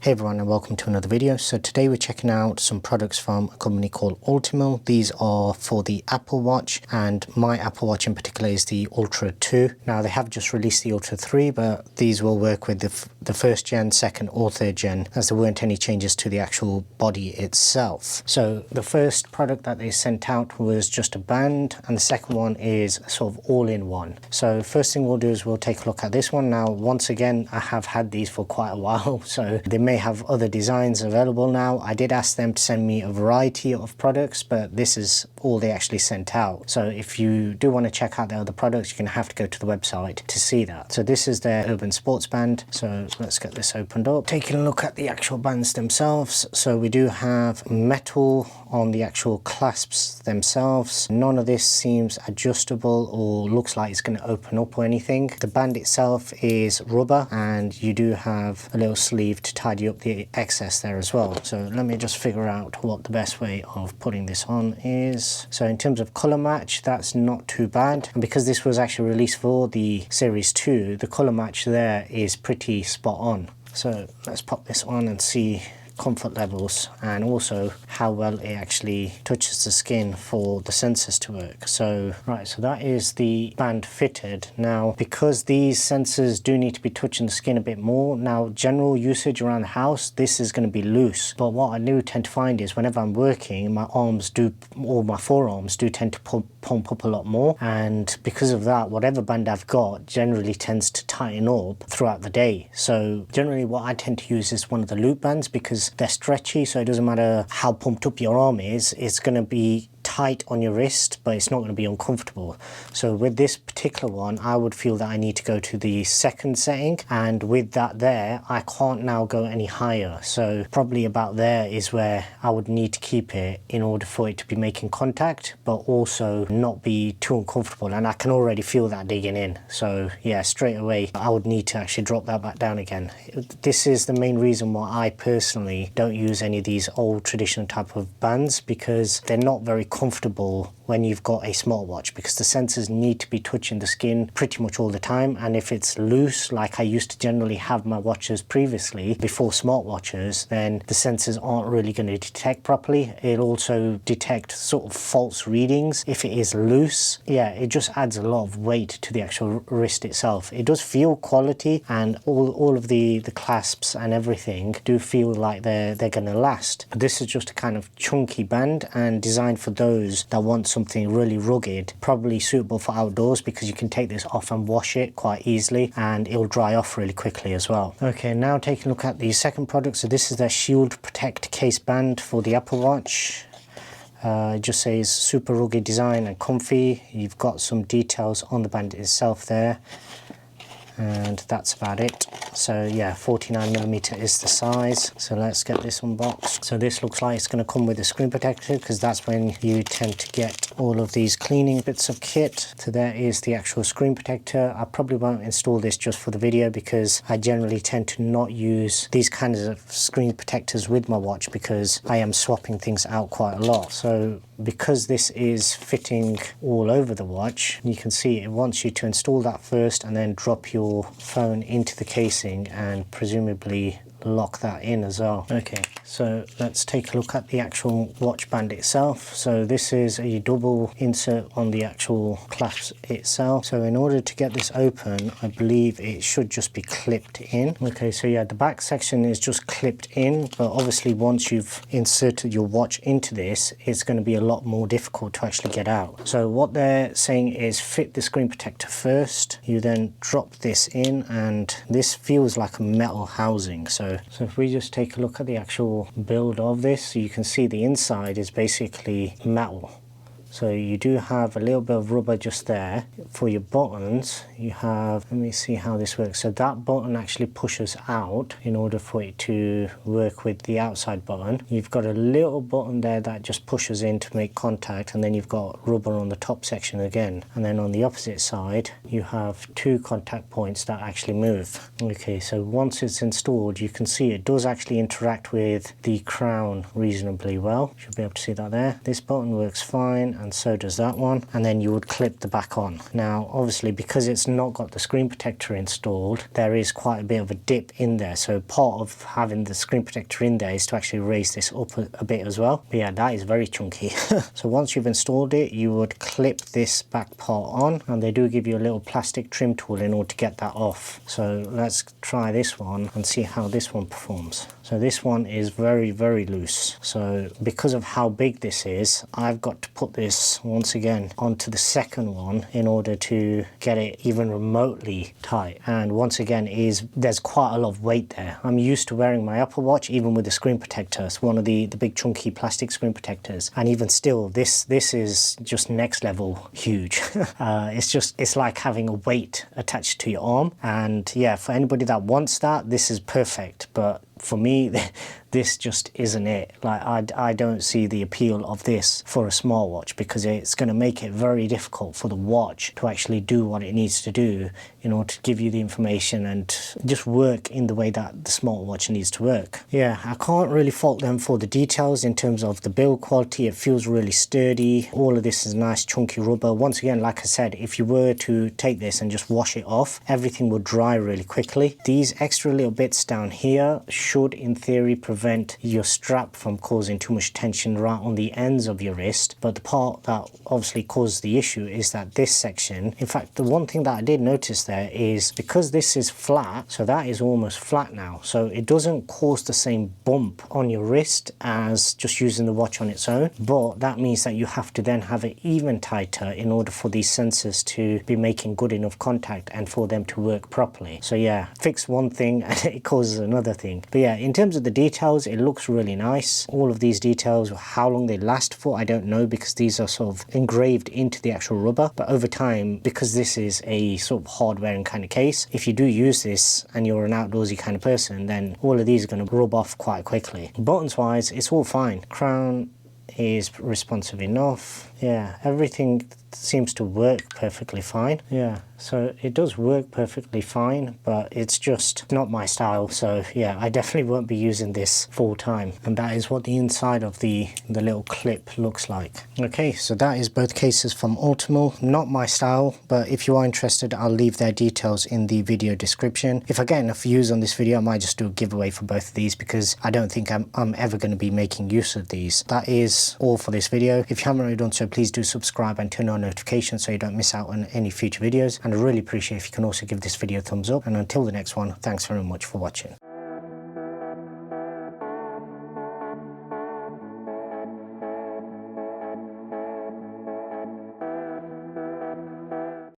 Hey everyone and welcome to another video. So today we're checking out some products from a company called Ultimal. These are for the Apple Watch, and my Apple Watch in particular is the Ultra 2. Now they have just released the Ultra 3, but these will work with the first gen, second or third gen, as there weren't any changes to the actual body itself. So the first product that they sent out was just a band, and the second one is sort of all-in-one. So first thing we'll do is we'll take a look at this one. Now once again, I have had these for quite a while, so they may have other designs available now. I did ask them to send me a variety of products, but this is all they actually sent out. So if you do want to check out their other products, you're going to have to go to the website to see that. So this is their urban sports band. So let's get this opened up. Taking a look at the actual bands themselves. So we do have metal on the actual clasps themselves. None of this seems adjustable or looks like it's going to open up or anything. The band itself is rubber, and you do have a little sleeve to tidy up the excess there as well. So let me just figure out what the best way of putting this on is. So in terms of color match, that's not too bad, and because this was actually released for the Series 2, the color match there is pretty spot on. So let's pop this on and see comfort levels, and also how well it actually touches the skin for the sensors to work. So right, so that is the band fitted. Now because these sensors do need to be touching the skin a bit more, now general usage around the house, this is going to be loose, but what I do tend to find is whenever I'm working, my arms do, or my forearms do tend to pump up a lot more, and because of that, whatever band I've got generally tends to tighten up throughout the day. So generally what I tend to use is one of the loop bands, because they're stretchy, so it doesn't matter how pumped up your arm is, it's going to be tight on your wrist, but it's not going to be uncomfortable. So with this particular one, I would feel that I need to go to the second setting, and with that there, I can't now go any higher. So probably about there is where I would need to keep it in order for it to be making contact, but also not be too uncomfortable, and I can already feel that digging in. So yeah, straight away I would need to actually drop that back down again. This is the main reason why I personally don't use any of these old traditional type of bands, because they're not very comfortable when you've got a smartwatch, because the sensors need to be touching the skin pretty much all the time, and if it's loose like I used to generally have my watches previously before smartwatches, then the sensors aren't really going to detect properly. It'll also detect sort of false readings if it is loose. Yeah, it just adds a lot of weight to the actual wrist itself. It does feel quality, and all of the clasps and everything do feel like they're going to last, but this is just a kind of chunky band and designed for those that want something really rugged, probably suitable for outdoors, because you can take this off and wash it quite easily and it'll dry off really quickly as well. Okay, now taking a look at the second product. So this is their Shield Protect case band for the Apple Watch. It just says super rugged design and comfy. You've got some details on the band itself there, and that's about it. So yeah, 49mm is the size. So let's get this unboxed. So this looks like it's going to come with a screen protector, because that's when you tend to get all of these cleaning bits of kit. So there is the actual screen protector. I probably won't install this just for the video, because I generally tend to not use these kinds of screen protectors with my watch, because I am swapping things out quite a lot. So because this is fitting all over the watch, you can see it wants you to install that first and then drop your phone into the casing and presumably lock that in as well. Okay, so let's take a look at the actual watch band itself. So this is a double insert on the actual clasp itself. So in order to get this open, I believe it should just be clipped in. Okay, so yeah, the back section is just clipped in, but obviously once you've inserted your watch into this, it's going to be a lot more difficult to actually get out. So what they're saying is fit the screen protector first, you then drop this in, and this feels like a metal housing. So if we just take a look at the actual build of this, you can see the inside is basically metal. So you do have a little bit of rubber just there. For your buttons, you have, let me see how this works. So that button actually pushes out in order for it to work with the outside button. You've got a little button there that just pushes in to make contact, and then you've got rubber on the top section again. And then on the opposite side, you have two contact points that actually move. Okay, so once it's installed, you can see it does actually interact with the crown reasonably well. Should be able to see that there. This button works fine, and so does that one, and then you would clip the back on. Now obviously because it's not got the screen protector installed, there is quite a bit of a dip in there, so part of having the screen protector in there is to actually raise this up a bit as well. But yeah, that is very chunky. So once you've installed it, you would clip this back part on, and they do give you a little plastic trim tool in order to get that off. So let's try this one and see how this one performs. So this one is very, very loose. So because of how big this is, I've got to put this once again onto the second one in order to get it even remotely tight. And once again, there's quite a lot of weight there. I'm used to wearing my Apple Watch even with the screen protector. It's one of the big chunky plastic screen protectors, and even still this is just next level huge. It's like having a weight attached to your arm, and yeah, for anybody that wants that, this is perfect. But for me, this just isn't it. Like I don't see the appeal of this for a smartwatch, because it's going to make it very difficult for the watch to actually do what it needs to do in order to give you the information and just work in the way that the smartwatch needs to work. Yeah, I can't really fault them for the details in terms of the build quality. It feels really sturdy. All of this is nice chunky rubber. Once again, like I said, if you were to take this and just wash it off, everything would dry really quickly. These extra little bits down here should in theory prevent your strap from causing too much tension right on the ends of your wrist. But the part that obviously causes the issue is that this section, in fact, the one thing that I did notice there is because this is flat, so that is almost flat now, so it doesn't cause the same bump on your wrist as just using the watch on its own. But that means that you have to then have it even tighter in order for these sensors to be making good enough contact and for them to work properly. So yeah, fix one thing and it causes another thing. But yeah, in terms of the details, it looks really nice. All of these details, how long they last for, I don't know, because these are sort of engraved into the actual rubber. But over time, because this is a sort of hard wearing kind of case, if you do use this and you're an outdoorsy kind of person, then all of these are going to rub off quite quickly. Buttons wise, it's all fine. Crown is responsive enough. Yeah, everything seems to work perfectly fine. Yeah, so it does work perfectly fine, but it's just not my style. So yeah, I definitely won't be using this full time. And that is what the inside of the little clip looks like. Okay, so that is both cases from Ultimal. Not my style, but if you are interested, I'll leave their details in the video description. If I get enough views on this video, I might just do a giveaway for both of these, because I don't think I'm ever going to be making use of these. That is all for this video. If you haven't already done so, please do subscribe and turn on notifications so you don't miss out on any future videos. And I really appreciate if you can also give this video a thumbs up. And until the next one, thanks very much for watching.